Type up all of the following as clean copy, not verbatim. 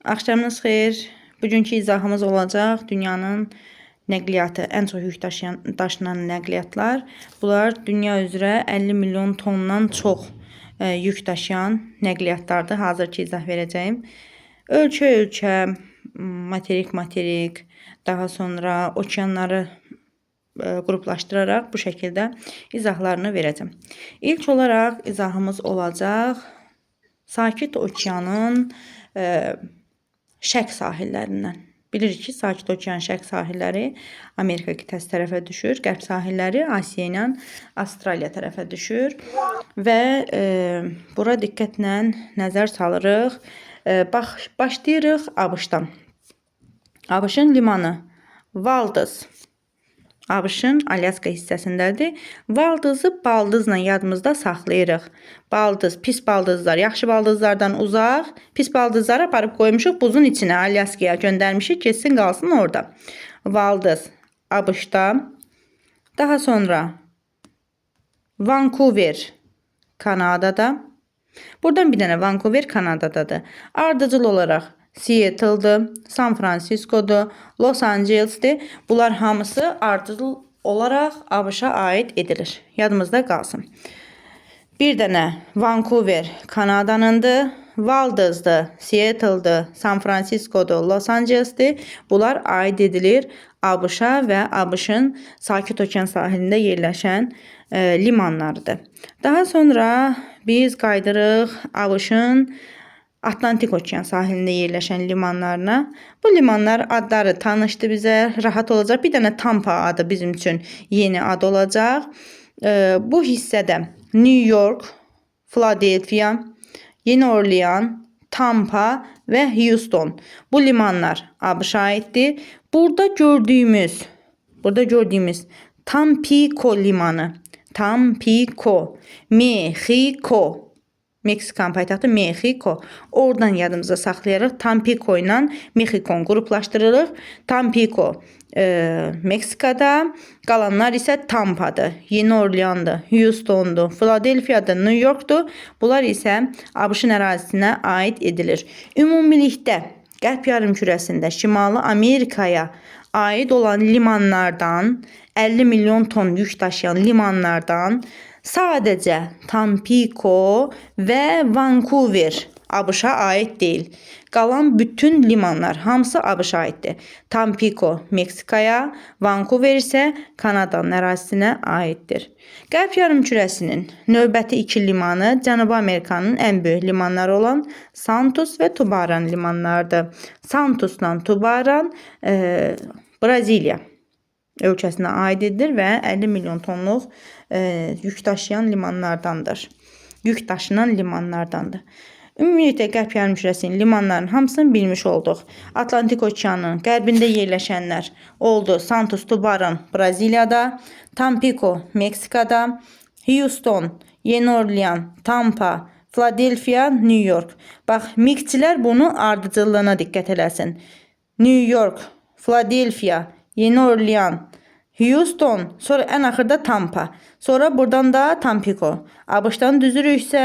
Axşamınız xeyir. Bugünkü izahımız olacaq dünyanın nəqliyyatı, ən çox yük daşınan nəqliyyatlar. Bunlar dünya üzrə 50 milyon tondan çox yük daşıyan nəqliyyatlardır. Hazırki izah verəcəyim. Ölkə-ölkə, materik-materik, daha sonra okeanları qruplaşdıraraq bu şəkildə izahlarını verəcəm. İlk olaraq izahımız olacaq Sakit Okeanın şərq sahillərindən. Bilirik ki, Sakit Okean şərq sahilləri Amerika qitəsi tərəfə düşür. Qərb sahilləri Asiya ilə Avstraliya tərəfə düşür. Və bura diqqətlə nəzər salırıq. Başlayırıq ABŞ-dan. ABŞ-ın limanı Valdez. ABŞ-ın Alyaska hissəsindədir. Valdezı baldızla yadımızda saxlayırıq. Baldız, pis baldızlar, yaxşı baldızlardan uzaq, pis baldızları aparıb qoymuşuq buzun içinə, Alyaskaya göndərmişik, keçsin qalsın orada. Valdez ABŞ-da. Daha sonra Vancouver Kanadada. Buradan bir dənə Vancouver Kanadadadır. Ardıcıl olaraq Seattle'dır, San Francisco'dur, Los Angeles'dir. Bunlar hamısı ardıcıl olaraq ABŞ-a aid edilir. Yadımızda qalsın. Bir dənə Vancouver Kanadanındır, Valdez'dir, Seattle'dır, San Francisco'dur, Los Angeles'dir. Bunlar aid edilir ABŞ-a və ABŞ-ın Sakit Okean sahilində yerləşən limanlarıdır. Daha sonra biz qaydırıq ABŞ-ın Atlantik Okean sahilində yerləşən limanlarına. Bu limanlar adları tanışdı bizə, rahat olacaq. Bir dənə Tampa adı bizim üçün yeni ad olacaq. Bu hissədə New York, Philadelphia, Yeni Orlean, Tampa və Houston. Bu limanlar ABŞ-a aiddir. Burada gördüyümüz Tampico limanı. Tampico, Mexico. Meksikan paytaxtı Mexico. Oradan yadımıza saxlayarıq. Tampico ilə Mexikon qruplaşdırırıq. Tampico Meksikada, qalanlar isə Tampa'dır, Yeni Orlean'dır, Houston'dur, Philadelphia'dır, New York'dur. Bunlar isə ABŞ-ın ərazisinə aid edilir. Ümumilikdə Qərb yarımkürəsində Şimali Amerikaya aid olan limanlardan, 50 milyon ton yük daşıyan limanlardan sadəcə Tampico və Vancouver ABŞ-a aid deyil. Qalan bütün limanlar hamısı ABŞ-a aiddir. Tampico Meksikaya, Vancouver isə Kanadanın ərazisinə aiddir. Qərb yarımkürəsinin növbəti iki limanı Cənubi Amerikanın ən böyük limanları olan Santos və Tubarão limanlarıdır. Santosla Tubarão Braziliya ölkəsinə aid edilir və 50 milyon tonluq yük daşıyan limanlardandır. Ümumiyyətlə Qərb yarımkürəsinin limanlarının hamısını bilmiş olduq. Atlantik Okeanının qərbində yerləşənlər oldu. Santos, Tubarão Braziliyada, Tampico Meksikada, Houston, Yeni Orlean, Tampa, Philadelphia, New York. Bax, miqçilər bunu ardıcıllığına diqqət eləsin. New York, Philadelphia, Yeni Orlean, Houston, sonra ən axırda Tampa. Sonra buradan da Tampico. ABŞ-dan düzürüksə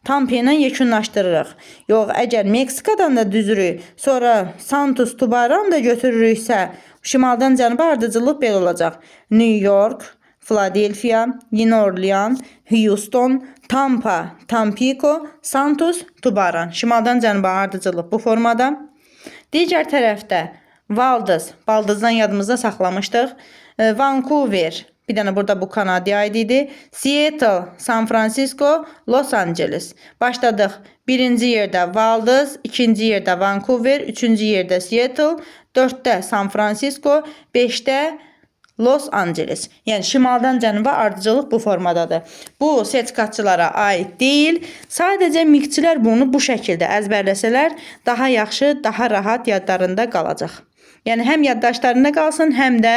Tampa ilə yekunlaşdırırıq. Yox, əgər Meksikadan da düzürük, sonra Santos, Tubarão da götürürüksə, şimaldan cənuba ardıcıllıq belə olacaq. New York, Philadelphia, Yeni Orlean, Houston, Tampa, Tampico, Santos, Tubarão. Şimaldan cənuba ardıcıllıq bu formada. Digər tərəfdə Valdez, baldızdan yadımızda saxlamışdıq. Vancouver, bir dənə burada bu Kanadaya aid idi. Seattle, San Francisco, Los Angeles. Başladıq. Birinci yerdə Valdez, ikinci yerdə Vancouver, üçüncü yerdə Seattle, dörddə San Francisco, beşdə Los Angeles. Yəni şimaldan cənuba ardıcıllıq bu formadadır. Bu sertifikatçılara aid deyil. Sadəcə miqçilər bunu bu şəkildə əzbərləsələr daha yaxşı, daha rahat yadlarında qalacaq. Yəni həm yaddaşlarında qalsın, həm də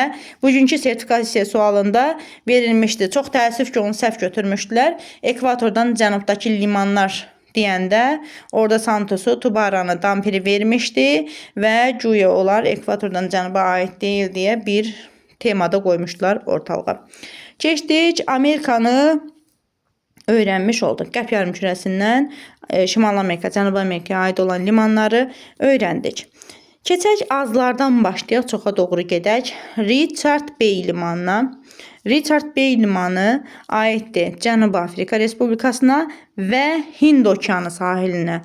bugünkü sertifikasiya sualında verilmişdi. Çox təəssüf ki, onu səhv götürmüşdülər. Ekvatordan cənubdakı limanlar deyəndə orada Santosu, Tubarão, Dampiri vermişdi və güya onlar ekvatordan cənuba aid deyil deyə bir temada qoymuşdular ortalığa. Keçdik Amerikanı öyrənmiş olduq. Qərb yarımkürəsindən Şimal Amerika, Cənubi Amerikaya aid olan limanları öyrəndik. Keçək azlardan başlayaq, çoxa doğru gedək. Richard Bey limanına. Richard Bey limanı aiddir Cənubi Afrika Respublikasına və Hind okeanı sahilinə.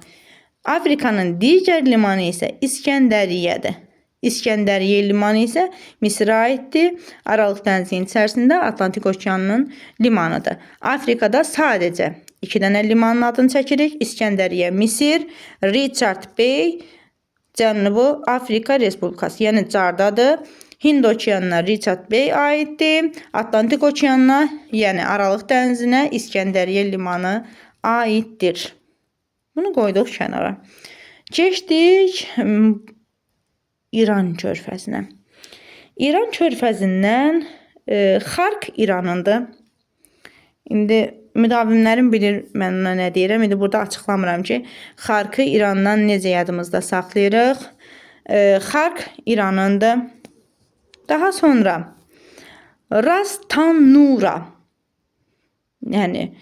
Afrikanın digər limanı isə İskəndəriyyədir. İskəndəriyyə limanı isə Misrə aiddir. Aralıq dənizinin içərisində Atlantik okeanının limanıdır. Afrikada sadəcə 2 dənə limanın adını çəkirik. İskəndəriyyə Misir, Richard Bey Cənubi Afrika Respublikası, yəni Cardadır. Hind okeanına Richard Bey aiddir. Atlantik okeanına, yəni Aralıq dənizinə İskəndəriyyə limanı aiddir. Bunu qoyduq kənara. Keçdik İran körfəzinə. İran körfəzindən Xark İranındır. İndi müdavimlərim bilir mən ona nə deyirəm. İndi burada açıqlamıram ki, Xarkı İrandan necə yadımızda saxlayırıq. Xark İranındır. Daha sonra Ras Tanura, yəni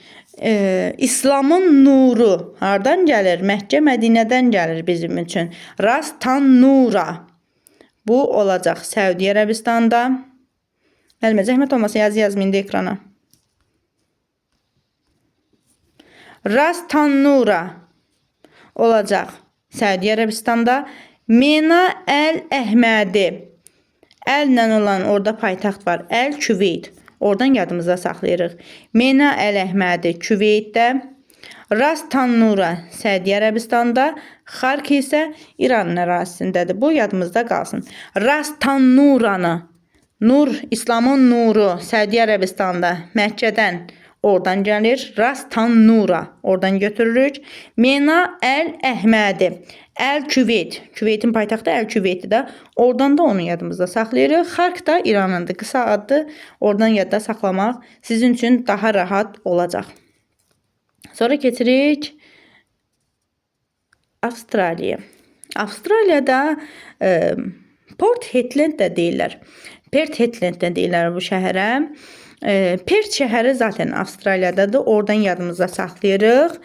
İslamın nuru hardan gəlir? Məkkə, Mədinədən gəlir bizim üçün. Ras Tanura. Bu olacaq Səudiyyə Ərəbistanda. Əlimə zəhmət olmasa yazmayın da ekrana. Ras Tanura olacaq Səudiyyə Ərəbistanda. Mena Əl-Əhmədi. Əllə olan orada paytaxt var. Əl-Küveyt. Oradan yadımızda saxlayırıq. Mena Əl-Əhmədi Küveytdə. Ras Tanura Səudiyyə Ərəbistanda. Xark isə İranın ərazisindədir. Bu yadımızda qalsın. Ras Tanuranı, Nur, İslamın nuru Səudiyyə Ərəbistanda, Məkkədən oradan gəlir. Ras Tanura oradan götürürük. Mena Əl-Əhmədi. Əl-Küveyt. Küveytin paytaxtı Əl-Küveytdir də. Oradan da onu yadımızda saxlayırıq. Xark da İranındır. Qısa addır. Oradan yadda saxlamaq sizin üçün daha rahat olacaq. Sonra keçirik Avstraliya. Avstraliyada Port Hedland də deyirlər. Port Hedland də deyirlər bu şəhərə. Perth şəhəri zaten Avstraliyadadır. Oradan yadımızda saxlayırıq.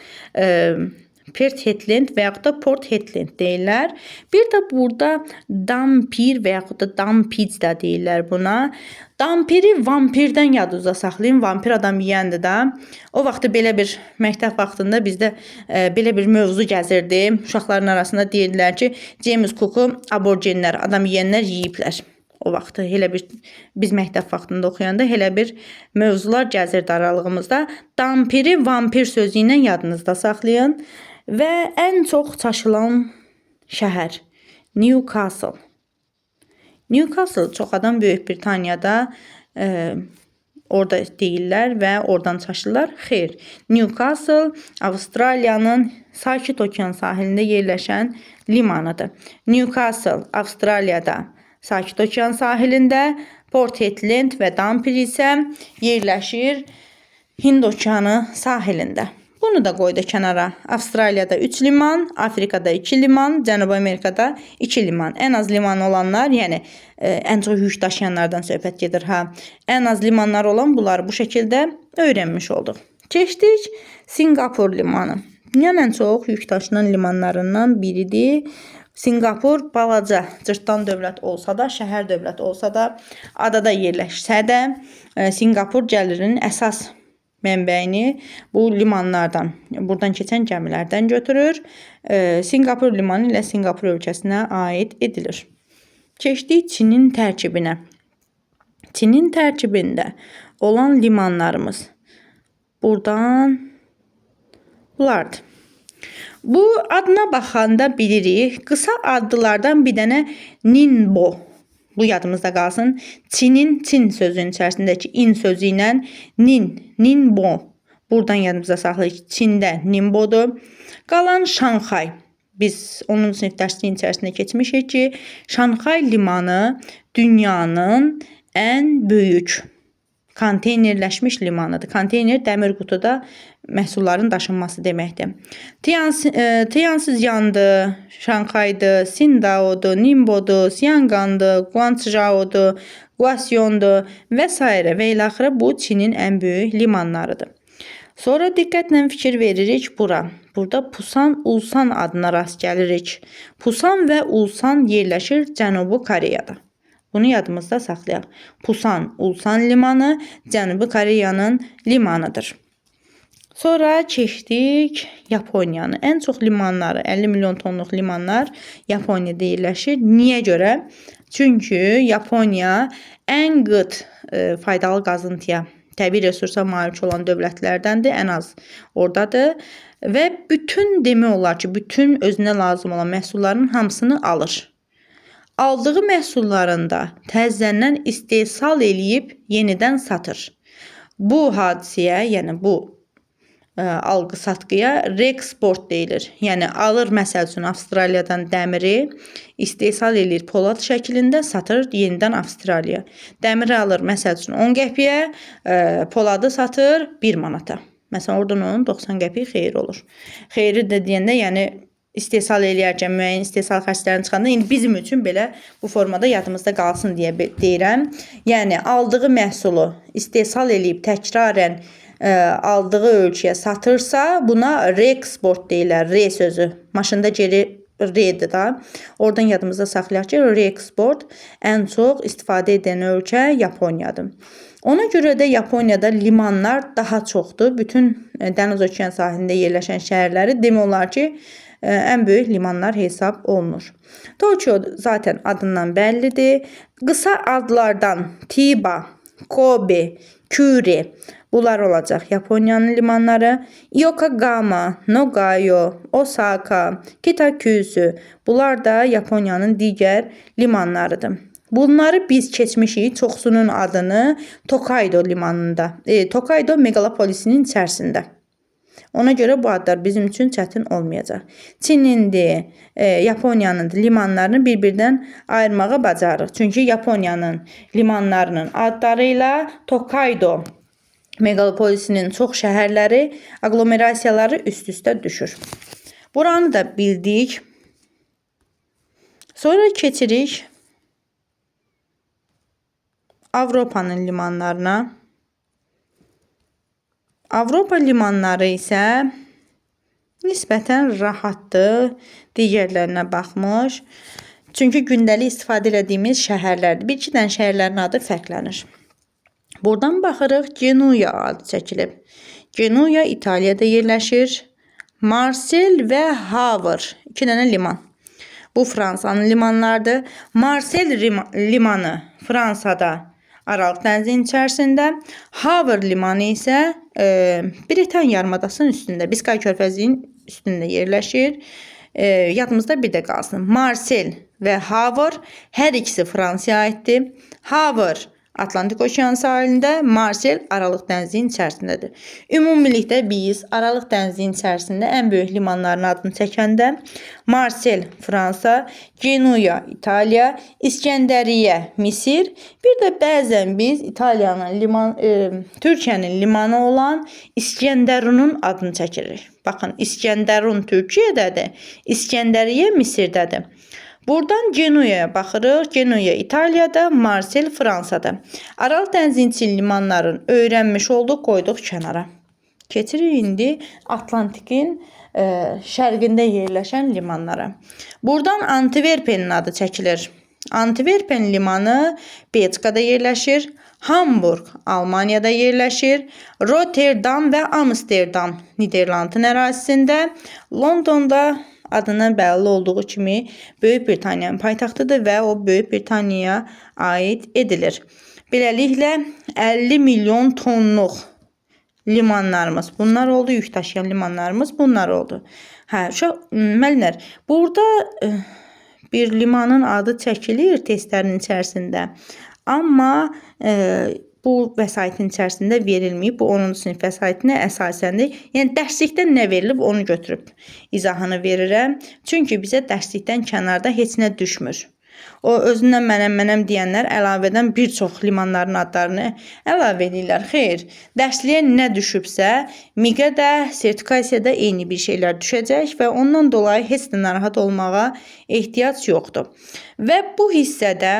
Port Hedland və yaxud da Port Hedland deyirlər. Bir də burada Dampir və yaxud da Dampic də deyirlər buna. Dampiri vampirdən yadınızda saxlayın. Vampir adam yeyəndir də. O vaxtı belə bir məktəb vaxtında bizdə belə bir mövzu gəzirdi. Uşaqların arasında deyirdilər ki, James Cook'u aborjenlər, adam yeyənlər yeyiblər. O vaxtı elə bir biz məktəb vaxtında oxuyanda elə bir mövzular gəzirdi aralığımızda. Dampiri vampir sözü ilə yadınızda saxlayın. Və ən çox çaşılan şəhər Newcastle. Newcastle çox adam Böyük Britaniyada orada deyirlər və oradan çaşırlar. Xeyr, Newcastle Avstraliyanın Sakit Okean sahilində yerləşən limanıdır. Newcastle Avstraliyada Sakit Okean sahilində, Port Hedland və Dampir isə yerləşir Hind Okeanı sahilində. Bunu da qoydu kənara. Avstraliyada 3 liman, Afrikada 2 liman, Cənubi Amerikada 2 liman. Ən az liman olanlar, yəni ən çox yük daşıyanlardan söhbət gedir. Ən az limanlar olan bunları bu şəkildə öyrənmiş olduq. Keçdik Singapur limanı. Dünyanın ən çox yük daşınan limanlarından biridir. Singapur balaca, cırtdan dövlət olsa da, şəhər dövlət olsa da, adada yerləşsə də, Singapur gəlirinin əsas mənbəyini bu limanlardan, buradan keçən gəmilərdən götürür. Singapur limanı ilə Singapur ölkəsinə aid edilir. Keçdik Çinin tərkibinə. Çinin tərkibində olan limanlarımız buradan bunlardır. Bu adına baxanda bilirik. Qısa adlardan bir dənə Ningbo. Bu yadımızda qalsın. Çinin Çin sözünün içərisindəki in sözü ilə Ningbo. Buradan yadımızda saxlayırıq. Çində Ningbodur. Qalan Şanxay. Biz onun sinif dərsliyin içərisində keçmişik ki, Şanxay limanı dünyanın ən böyük konteynerləşmiş limanıdır. Konteyner dəmir qutuda məhsulların daşınması deməkdir. Tianziyandır, Şanxaydır, Sindaodur, Ningbodur, Xiangandır, Guangzhou'dur, Guasyondur və s. və ilə axırı bu Çinin ən böyük limanlarıdır. Sonra diqqətlə fikir veririk bura. Burada Pusan, Ulsan adına rast gəlirik. Pusan və Ulsan yerləşir Cənubi Koreyada. Bunu yadımızda saxlayaq. Pusan, Ulsan limanı Cənubi Koreyanın limanıdır. Sonra keçdik Yaponiyanı. Ən çox limanları, 50 milyon tonluq limanlar Yaponiyada yerləşir. Niyə görə? Çünki Yaponiya ən qıt faydalı qazıntıya, təbii resursa malik olan dövlətlərdəndir, ən az oradadır və bütün demək olar ki, bütün özünə lazım olan məhsulların hamısını alır. Aldığı məhsullarında təzədən istehsal eləyib yenidən satır. Bu hadisəyə, yəni bu alqı-satqıya reeksport deyilir. Yəni alır məsəl üçün Avstraliyadan dəmiri, istehsal eləyir polad şəklində, satır yenidən Avstraliyaya. Dəmiri alır məsəl üçün 10 qəpiyə, poladı satır 1 manata. Məsələn, oradan onun 90 qəpik xeyir olur. Xeyri də deyəndə, yəni istehsal eləyərkən müəyyən istehsal xərclərini çıxanda, indi bizim üçün belə bu formada yadımızda qalsın deyə deyirəm. Yəni aldığı məhsulu istehsal eləyib təkrarən aldığı ölçüyə satırsa, buna reeksport deyirlər. Re sözü. Maşında geri redir da. Oradan yadımızda saxlayaq ki, reeksport ən çox istifadə edən ölkə Yaponiyadır. Ona görə də Yaponiyada limanlar daha çoxdur. Bütün dəniz okean sahilində yerləşən şəhərləri demək olar ki, ən böyük limanlar hesab olunur. Tokyo zaten adından bəllidir. Qısa adlardan Chiba, Kobe, Kure bunlar olacaq Yaponiyanın limanları. Yokohama, Nagayo, Osaka, Kitakyushu bunlar da Yaponiyanın digər limanlarıdır. Bunları biz keçmişik çoxsunun adını Tokaido limanında, Tokaido megalopolisinin içərisində. Ona görə bu adlar bizim üçün çətin olmayacaq. Çinin də, Yaponiyanın da limanlarını bir-birdən ayırmağa bacarırıq. Çünki Yaponiyanın limanlarının adları ilə Tokaido megalopolisinin çox şəhərləri, aglomerasiyaları üst-üstə düşür. Buranı da bildik. Sonra keçirik Avropanın limanlarına. Avropa limanları isə nisbətən rahatdır digərlərinə baxmış. Çünki gündəlik istifadə edədiyimiz şəhərlərdir. Bir-iki dənə şəhərlərin adı fərqlənir. Buradan baxırıq, Genuya adı çəkilib. Genuya İtaliyada yerləşir. Marsel və Havre, 2 dənə liman. Bu Fransanın limanlarıdır. Marsel limanı Fransada, Aralıq dənizinin içərisində. Havre limanı isə Britan yarımadasının üstündə, Biskay körfəzinin üstündə yerləşir. Yadımızda bir də qalsın. Marsel və Havre hər ikisi Fransaya aiddir. Havre Atlantik Okean sahilində, Marsel Aralıq dənizinin içərisindədir. Ümumilikdə biz Aralıq dənizinin içərisində ən böyük limanların adını çəkəndə Marsel Fransa, Genuya İtaliya, İskəndəriyyə Misir, bir də bəzən biz Türkiyənin limanı olan İskəndərunun adını çəkirik. Baxın, İskəndərun Türkiyədədir, İskəndəriyyə Misirdədir. Buradan Genuyaya baxırıq. Genuya İtaliyada, Marsel Fransada. Aralıq dənizinin limanların öyrənmiş olduq, qoyduq kənara. Keçirik indi Atlantikin şərqində yerləşən limanlara. Buradan Antwerpenin adı çəkilir. Antwerpen limanı Belçikada yerləşir. Hamburg Almaniyada yerləşir. Rotterdam və Amsterdam Niderlandın ərazisində. Londonda adına bəlli olduğu kimi Böyük Britaniyanın paytaxtıdır və o Böyük Britaniyaya aid edilir. Beləliklə 50 milyon tonluq limanlarımız bunlar oldu, yük daşıyan limanlarımız bunlar oldu. Müəllimlər, burada bir limanın adı çəkilir testlərin içərisində, amma bu vəsaitin içərisində verilməyib. Bu 10-cu sinif vəsaitinə əsasəndir. Yəni dərslikdən nə verilib onu götürüb izahını verirəm. Çünki bizə dərslikdən kənarda heç nə düşmür. O özündən mənəm deyənlər əlavədən bir çox limanların adlarını əlavə edirlər. Xeyr, dərsliyə nə düşübsə, MİQ-ə də, sertifikasiyada eyni bir şeylər düşəcək və ondan dolayı heç də narahat olmağa ehtiyac yoxdur. Və bu hissədə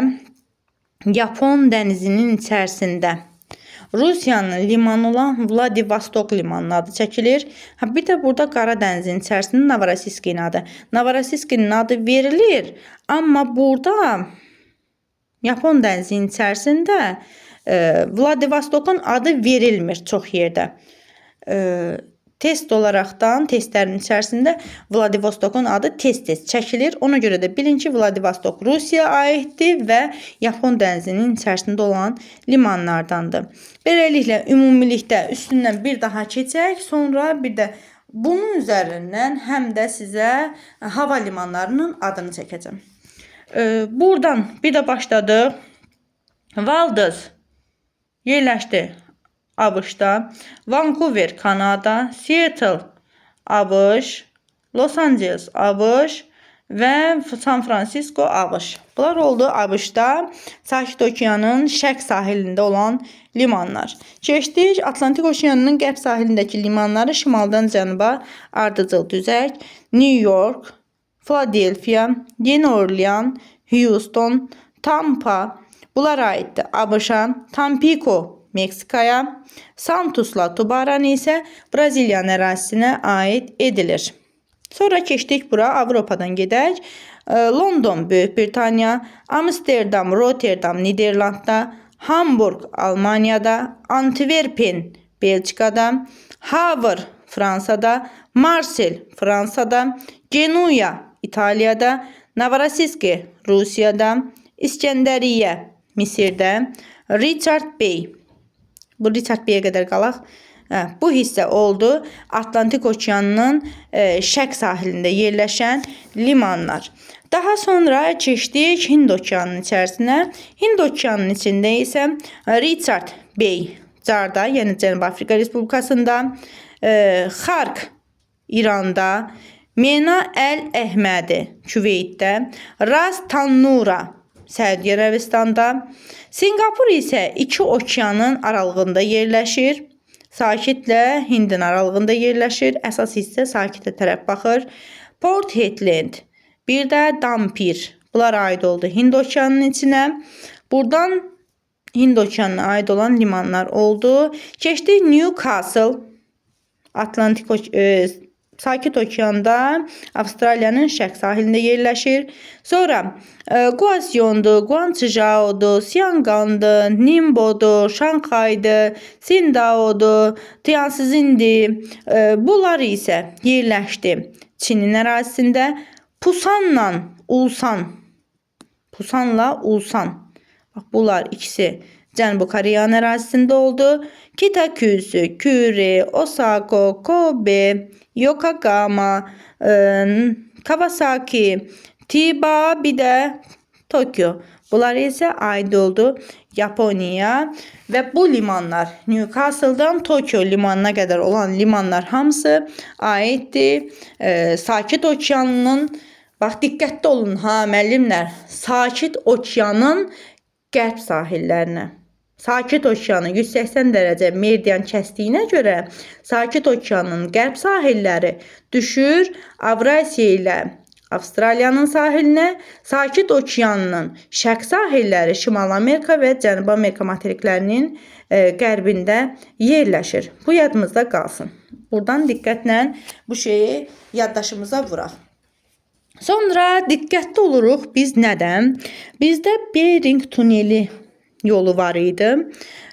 Yapon dənizinin içərisində Rusiyanın limanı olan Vladivostok limanının adı çəkilir. Bir də burada Qara dənizin içərisində Novorossiyskinin adı. Novorossiyskinin adı verilir, amma burada Yapon dənizinin içərisində Vladivostokun adı verilmir çox yerdə. Test olaraqdan testlərin içərisində Vladivostokun adı tez-tez çəkilir. Ona görə də bilin ki, Vladivostok Rusiyaya aiddir və Yapon dənizinin içərisində olan limanlardandır. Beləliklə, ümumilikdə üstündən bir daha keçək, sonra bir də bunun üzərindən həm də sizə hava limanlarının adını çəkəcəm. Buradan bir də başladıq. Valdez yerləşdi ABŞ-da, Vancouver, Kanada, Seattle, ABŞ, Los Angeles, ABŞ və San Francisco, ABŞ. Bunlar oldu ABŞ-da Sakit Okeanın şərq sahilində olan limanlar. Keçdik Atlantik Okeanının qərb sahilindəki limanları şimaldan cənuba ardıcıl düzək. New York, Philadelphia, Yeni Orleans, Houston, Tampa bunlar aiddir ABŞ-a. Tampico Meksikaya, Santosla Tubaran isə Braziliyanın ərazisinə aid edilir. Sonra keçdik bura, Avropadan gedək. London, Böyük Britaniya, Amsterdam, Rotterdam, Niderlandda, Hamburg, Almaniyada, Antwerpen, Belçikada, Havr, Fransada, Marsel, Fransada, Genuya, İtaliyada, Novorossiysk, Rusiyada, İskəndəriyyə, Misirdə, Richard Bay. Bu Richard Bay'e qədər qalaq. Bu hissə oldu Atlantik Okeanının şərq sahilində yerləşən limanlar. Daha sonra keçdik Hind Okeanının içərisinə. Hind Okeanının içində isə Richard Bay Carda, yəni Cənubi Afrika Respublikasında, Xark İranda, Mena Əl-Əhmədi Küveytdə, Ras Tanura Səudiyyə Ərəbistanda, Singapur isə iki okeanın aralığında yerləşir. Sakitlə Hindin aralığında yerləşir. Əsas hissə sakitə tərəf baxır. Port Hedland, bir də Dampir. Bunlar aid oldu Hind Okeanının içinə. Buradan Hind Okeanına aid olan limanlar oldu. Keçdik Newcastle, Sakit Okeanda Avstraliyanın şərq sahilində yerləşir. Sonra Guasyondur, Guangzhou'dur, Xiang'andır, Ningbo'dur, Şanxaydır, Sindao'dur, Tianjin'dir. Bunlar isə yerləşdi Çinin ərazisində. Pusanla Ulsan. Bax, bunlar ikisi Cənubi Koreyanın ərazisində oldu. Kitakyushu, Kure, Osaka, Kobe, Yokohama, Kawasaki, Chiba, bir də Tokyo. Bunlar isə aid oldu Yaponiyaya və bu limanlar Newcastle'dan Tokyo limanına qədər olan limanlar hamısı aiddir Sakit Okeanının. Bax, diqqətli olun ha müəllimlər. Sakit Okeanın qərb sahillərinə. Sakit Okeanı 180 dərəcə meridian kəsdiyinə görə Sakit Okeanının qərb sahilləri düşür Avrasiya ilə Avstraliyanın sahilinə, Sakit Okeanının şərq sahilləri Şimal Amerika və Cənubi Amerika materiklərinin qərbində yerləşir. Bu yadımızda qalsın. Buradan diqqətlə bu şeyi yaddaşımıza vuraq. Sonra diqqətli oluruq biz nədən? Bizdə Bering tuneli yolu var idi.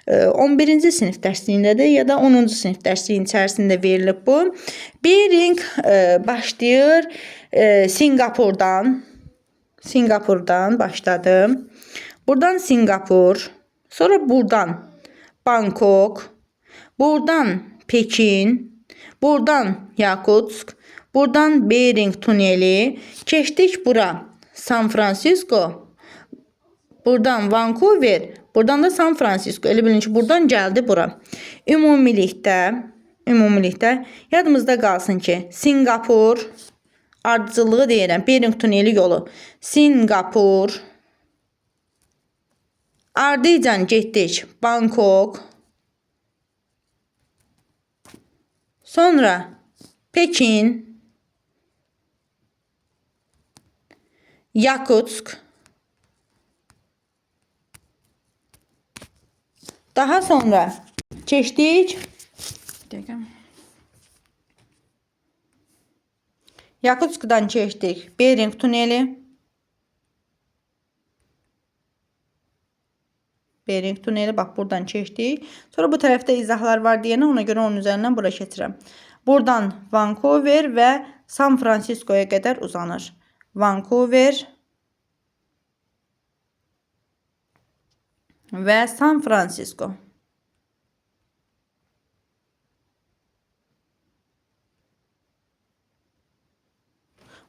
11-ci sinif dərsliyindədir ya da 10-cu sinif dərsliyin içərisində verilib bu. Bering başlayır Singapurdan başladı. Buradan Singapur, sonra buradan Bangkok, buradan Pekin, buradan Yakutsk, buradan Bering tuneli, keçdik bura San Francisco, buradan Vancouver, buradan da San Francisco. Elə bilin ki, buradan gəldi bura. Ümumilikdə yadımızda qalsın ki, Singapur, ardıcıllığı deyirəm, Bering tuneli yolu. Singapur, ardıcan getdik Bangkok, sonra Pekin, Yakutsk, daha sonra Keçdik. Bir dəqiqə. Yakutskdan keçdik. Bering tuneli. Bering tuneli bak buradan keçdik. Sonra bu tərəfdə izahlar var deyənə ona görə onun üzərindən bura keçirəm. Buradan Vancouver və San Francisco'ya qədər uzanır. Vancouver və San Francisco.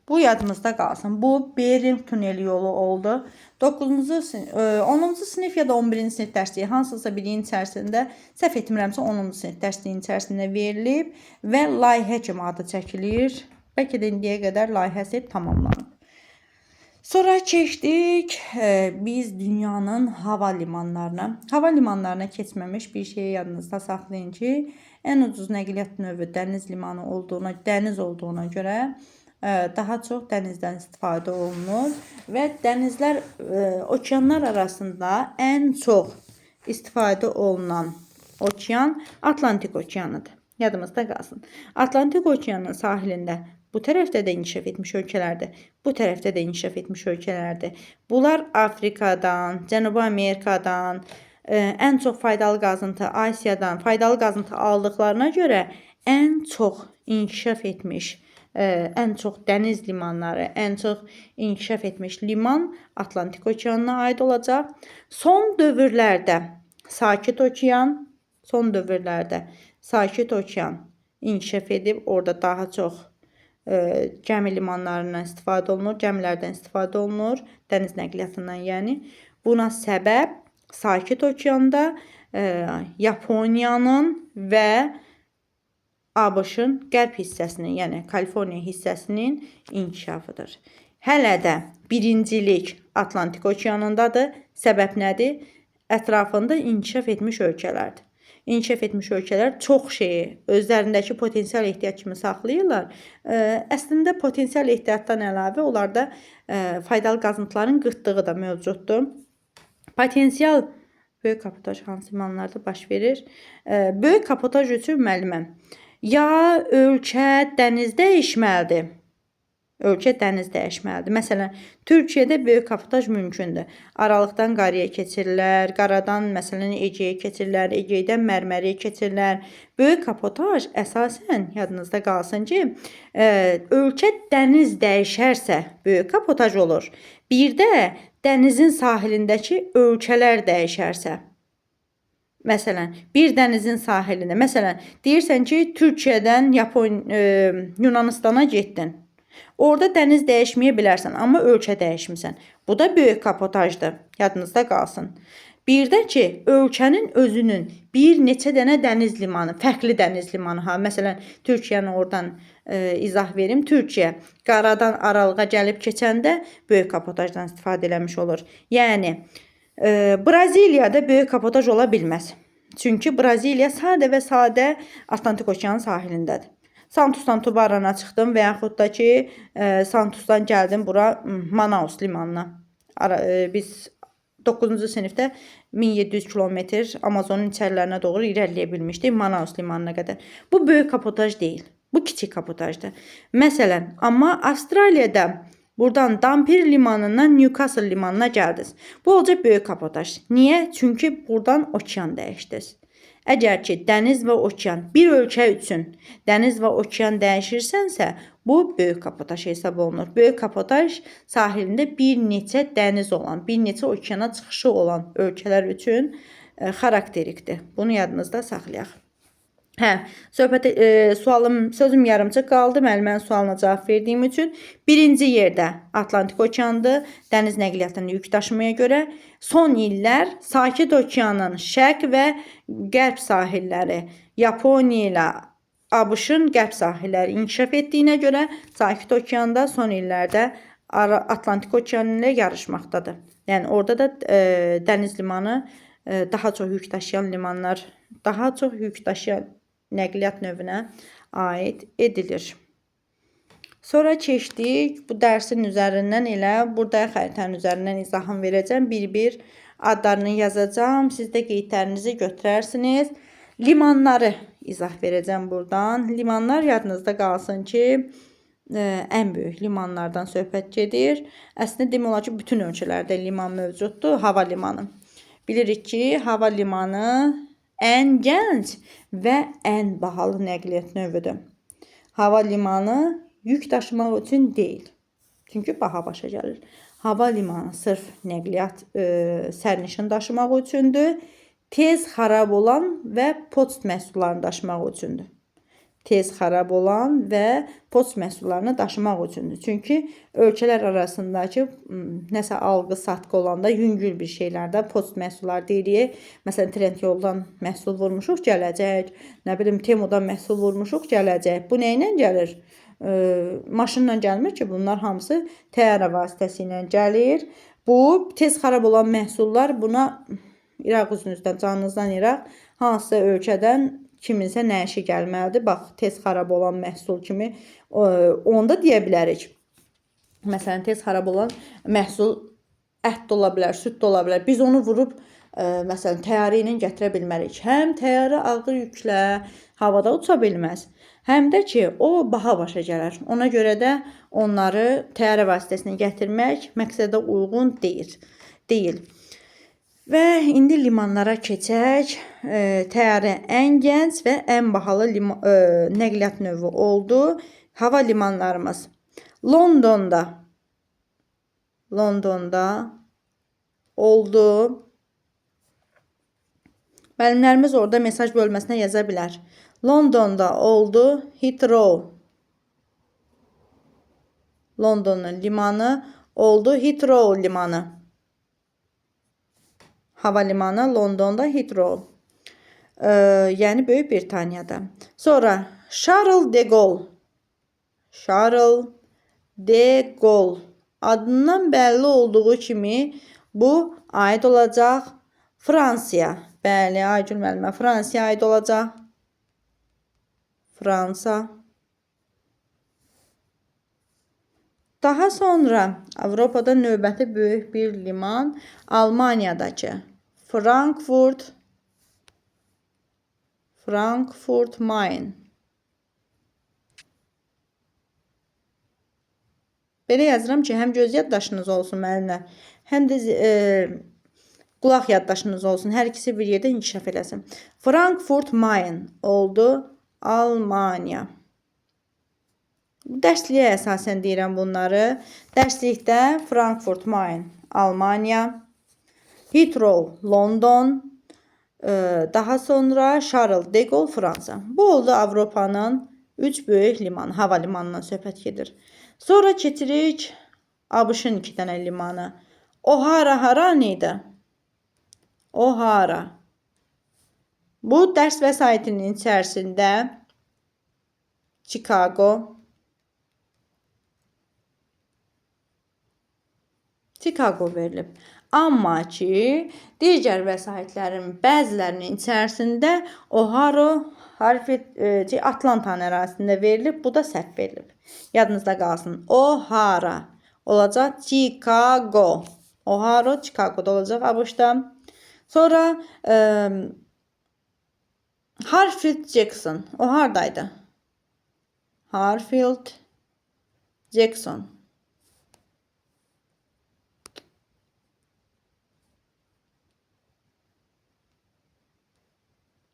Bu yadımızda qalsın. Bu Bering tuneli yolu oldu. 10-cu sinif ya da 11-ci sinif dərsliyi hansısa biriyin içərisində, səhv etmirəmsə 10-cu sinif dərsliyin içərisində verilib və layihə kimi adı çəkilir. Bəlkə də indiyə qədər layihəsi tamamlanıb. Sonra keçdik biz dünyanın hava limanlarına. Hava limanlarına keçməmiş bir şeyi yadınızda saxlayın ki, ən ucuz nəqliyyat növü dəniz limanı olduğuna görə daha çox dənizdən istifadə olunur və dənizlər, okeanlar arasında ən çox istifadə olunan okean Atlantik okeanıdır. Yadımızda qalsın. Atlantik okeanının sahilində bu tərəfdə də inkişaf etmiş ölkələrdir. Bu tərəfdə də inkişaf etmiş ölkələrdir. Bunlar Afrikadan, Cənubi Amerikadan, ən çox faydalı qazıntı Asiyadan, faydalı qazıntı aldıqlarına görə ən çox inkişaf etmiş, ən çox dəniz limanları, ən çox inkişaf etmiş liman Atlantik okeanına aid olacaq. Son dövrlərdə Sakit okean inkişaf edib, orada daha çox gəmi limanlarından istifadə olunur, gəmilərdən istifadə olunur, dəniz nəqliyyatından yəni. Buna səbəb Sakit okeanda Yaponiyanın və ABŞ-ın qərb hissəsinin, yəni Kaliforniya hissəsinin inkişafıdır. Hələ də birincilik Atlantik okeanındadır. Səbəb nədir? Ətrafında inkişaf etmiş ölkələrdir. İnkişaf etmiş ölkələr çox şeyi özlərindəki potensial ehtiyac kimi saxlayırlar. Əslində potensial ehtiyatdan əlavə onlarda faydalı qazıntıların qıtlığı da mövcuddur. Potensial böyük kapotaj hansı limanlarda baş verir? Böyük kapotaj üçün müəlliməm, ya ölkə dəniz dəyişməlidir. Məsələn, Türkiyədə böyük kapotaj mümkündür. Aralıqdan qaraya keçirlər, qaradan məsələn Egeyə keçirlər, Egeydən Mərməriyə keçirlər. Böyük kapotaj əsasən yadınızda qalsın ki, ölkə dəniz dəyişərsə böyük kapotaj olur. Bir də dənizin sahilindəki ölkələr dəyişərsə. Məsələn, bir dənizin sahilində, məsələn, deyirsən ki, Türkiyədən Yunanistana getdin. Orada dəniz dəyişməyə bilərsən, amma ölkə dəyişmirsən. Bu da böyük kapotajdır, yadınızda qalsın. Bir də ki, ölkənin özünün bir neçə dənə dəniz limanı, fərqli dəniz limanı, məsələn, Türkiyəni oradan izah verim. Türkiyə qaradan aralığa gəlib keçəndə böyük kapotajdan istifadə eləmiş olur. Yəni, Braziliyada böyük kapotaj ola bilməz. Çünki Braziliya sadə və sadə Atlantik okeanın sahilindədir. Santusdan Tubarana çıxdım və yaxud da ki, Santusdan gəldim bura Manaus limanına. Biz 9-cu sinifdə 1700 kilometr Amazonun içərilərinə doğru irəliləyə bilmişdik Manaus limanına qədər. Bu böyük kapotaj deyil. Bu kiçik kapotajdır. Məsələn, amma Avstraliyada buradan Dampier limanından Newcastle limanına gəldiniz. Bu olacaq böyük kapotaj. Niyə? Çünki buradan okean dəyişdiniz. Əgər ki, dəniz və okean bir ölkə üçün dəniz və okean dəyişirsənsə, bu böyük kapotaj hesab olunur. Böyük kapotaj sahilində bir neçə dəniz olan, bir neçə okeana çıxışı olan ölkələr üçün xarakterikdir. Bunu yadınızda saxlayaq. Sözüm yarımçıq qaldı. Müəllimənin sualına cavab verdiyim üçün. Birinci yerdə Atlantik okeandır, dəniz nəqliyyatının yük daşımaya görə. Son illər Sakit okeanın şərq və qərb sahilləri, Yaponiya ilə ABŞ-ın qərb sahilləri inkişaf etdiyinə görə Sakit okeanda son illərdə Atlantik okeanı ilə yarışmaqdadır. Yəni, orada da dəniz limanı daha çox yük daşıyan limanlar, daha çox yük daşıyan nəqliyyat növünə aid edilir. Sonra keçdik. Bu dərsin üzərindən elə burada xəritənin üzərindən izahım verəcəm. Bir-bir adlarını yazacağım. Siz də qeydlərinizi götürərsiniz. Limanları izah verəcəm buradan. Limanlar yadınızda qalsın ki, ən böyük limanlardan söhbət gedir. Əslində demək olar ki, bütün ölkələrdə liman mövcuddur, hava limanı. Bilirik ki, hava limanı ən gənc və ən bahalı nəqliyyat növüdür. Hava limanı yük daşımaq üçün deyil. Çünki baha başa gəlir. Hava limanı sırf nəqliyyat sərnişin daşımaq üçündür. Tez xarab olan və poçt məhsullarını daşımaq üçündür. Tez xarab olan və poçt məhsullarını daşımaq üçündür. Çünki ölkələr arasındakı nəsə alqı-satqı olanda yüngül bir şeylərdə poçt məhsullar deyirik. Məsələn, trend yoldan məhsul vurmuşuq, gələcək. Nə bilim, Temudan məhsul vurmuşuq, gələcək. Bu nə ilə gəlir? Maşınla gəlmir ki, bunlar hamısı təyyarə vasitəsilə gəlir. Bu tez xarab olan məhsullar buna İraq üzünüzdən, canınızdan İraq hansısa ölkədən kiminsə nəşi gəlməlidir. Bax, tez xarab olan məhsul kimi onda deyə bilərik. Məsələn, tez xarab olan məhsul ət də ola bilər, süd də ola bilər. Biz onu vurub məsələn təyyarə ilə gətirə bilmərik. Həm təyyarə ağır yüklə havada uça bilməz, həm də ki, o baha başa gələr. Ona görə də onları təyyarə vasitəsilə gətirmək məqsədə uyğun deyil. Və indi limanlara keçək. Təyyarə ən gənc və ən bahalı nəqliyyat növü oldu. Hava limanlarımız Londonda oldu. Müəllimlərimiz orada mesaj bölməsinə yaza bilər. Londonda oldu. Heathrow. Londonun limanı oldu. Heathrow limanı. Hava limanı Londonda Heathrow. Yəni Böyük Britaniyada. Sonra Charles de Gaulle. Charles de Gaulle. Adından bəlli olduğu kimi bu aid olacaq Fransaya. Bəli, Aygül müəllimə, Fransaya aid olacaq. Fransa. Daha sonra Avropada növbəti böyük bir liman Almaniyadakı Frankfurt Main. Belə yazıram ki, həm göz yaddaşınız olsun müəllimlər, həm də qulaq yaddaşınız olsun. Hər ikisi bir yerdə inkişaf eləsin. Frankfurt Main oldu Almaniya. Dərsliyə əsasən deyirəm bunları. Dərslikdə Frankfurt Main Almaniya, Heathrow London, daha sonra Charles de Gaulle Fransa. Bu oldu Avropanın 3 böyük limanı, hava limanından söhbət gedir. Sonra keçirik ABŞ-ın 2 dənə limanı. O'Hara haranıydı? O'Hara. Bu dərs vəsaitinin içərisində Chicago verilib. Amma ki, digər vəsaitlərin bəzilərinin içərisində O'Hara harfi Atlantanın ərazisində verilib. Bu da səhv verilib. Yadınızda qalsın. O'Hara olacaq Chicago. O'Hara Chicago'da olacaq ABŞ-da. Sonra Hartfield Jackson. O haradaydı? Hartfield Jackson.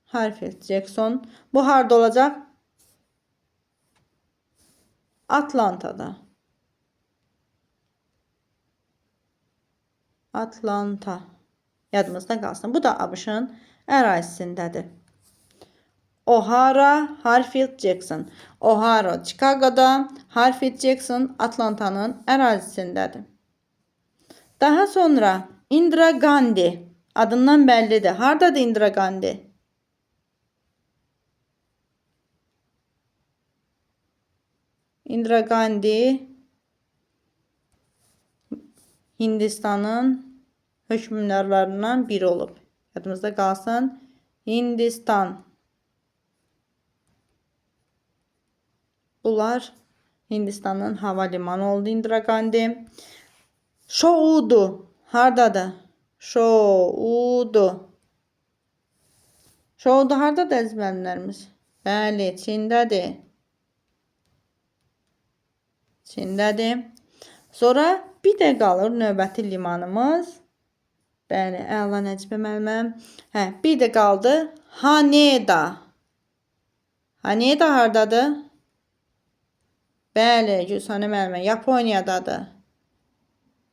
Hartfield Jackson. Bu harda olacaq? Atlanta'da. Atlanta. Yadımızda qalsın. Bu da ABŞ-ın ərazisindədir. O'Hara, Hartfield Jackson. O'Hara Chicago'da, Hartfield Jackson Atlanta'nın ərazisindədir. Daha sonra Indira Gandhi. Adından bəllidir. Hardadır Indira Gandhi? Indira Gandhi Hindistanın hökmdarlarından biri olub. Yadımızda qalsın. Hindistan. Bunlar Hindistanın hava limanı oldu Indira Gandhi. Şoudu. Hardadır? Şoudu Şouda hardadır əziz müəllimlərimiz? Bəli, Çindədir. Çindədir. Sonra bir də qalır növbəti limanımız. Bəli, əla Nəcibə müəlliməm. Bir də qaldı Haneda. Haneda hardadır? Bəli, Gülsanə müəllimə, Yaponiyadadır.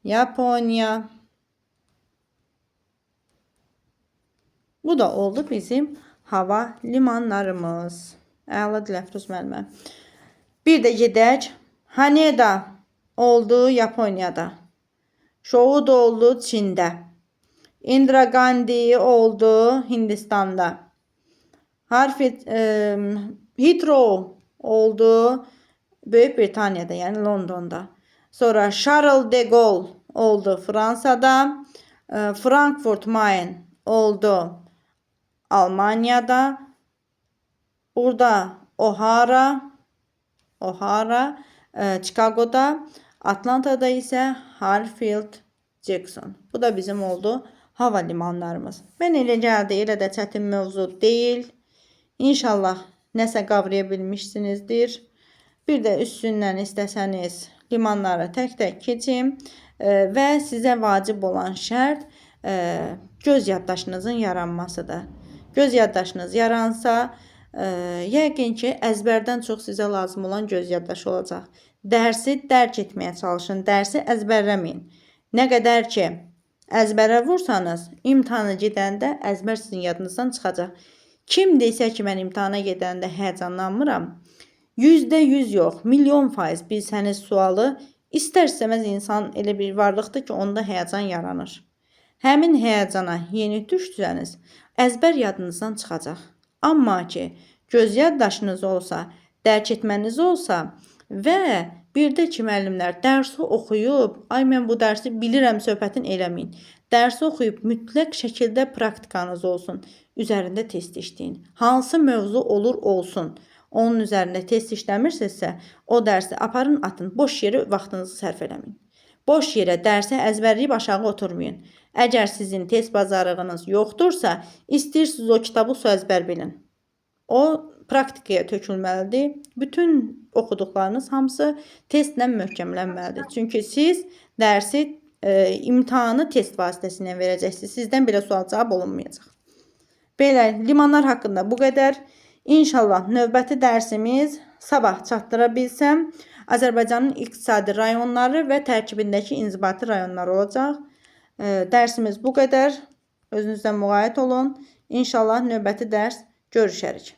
Yaponiya. Bu da oldu bizim hava limanlarımız. Əladır Ləfruz müəllimə. Bir də gedək. Haneda oldu Yaponiyada. Şouda oldu Çində. Indira Gandhi oldu Hindistanda. Heathrow oldu Böyük Britaniyada, yəni Londonda. Sonra Charles de Gaulle oldu Fransada. Frankfurt Main oldu Almanya'da. Burada O'Hara, Chicago'da. Atlanta'da ise Hartfield Jackson. Bu da bizim oldu hava limanlarımız. Mən elə gəldi, elə də çətin mövzu deyil. İnşallah nəsə qavraya bilmişsinizdir. Bir də üstündən istəsəniz limanları tək-tək keçim və sizə vacib olan şərt göz yaddaşınızın yaranmasıdır. Göz yaddaşınız yaransa, yəqin ki, əzbərdən çox sizə lazım olan göz yaddaşı olacaq. Dərsi dərk etməyə çalışın, dərsi əzbərləməyin. Nə qədər ki, əzbərə vursanız, imtahana gedəndə əzbər sizin yadınızdan çıxacaq. Kim deysə ki, mən imtahana gedəndə həyəcanlanmıram, %100 yox, milyon% bilsəniz sualı, istər-istəməz insan elə bir varlıqdır ki, onda həyəcan yaranır. Həmin həyəcana yeni düşsəniz, əzbər yadınızdan çıxacaq. Amma ki, göz yaddaşınız olsa, dərk etməniz olsa və bir də ki, müəllimlər dərsi oxuyub, ay mən bu dərsi bilirəm söhbətin eləməyin. Dərsi oxuyub mütləq şəkildə praktikanız olsun. Üzərində test işləyin. Hansı mövzu olur olsun. Onun üzərində test işləmirsinizsə, o dərsi aparın, atın. Boş yerə vaxtınızı sərf eləməyin. Boş yerə dərsə əzbərləyib aşağı oturmayın. Əgər sizin test bacarığınız yoxdursa, istəyirsiniz o kitabı su əzbər bilin. O praktikaya tökülməlidir. Bütün oxuduqlarınız hamısı testlə möhkəmlənməlidir. Çünki siz dərsi imtahanı test vasitəsilə verəcəksiniz. Sizdən belə sual cavab olunmayacaq. Belə limanlar haqqında bu qədər. İnşallah növbəti dərsimiz sabah çatdıra bilsəm, Azərbaycanın iqtisadi rayonları və tərkibindəki inzibati rayonlar olacaq. Dərsimiz bu qədər. Özünüzdən müğayət olun. İnşallah növbəti dərs görüşərik.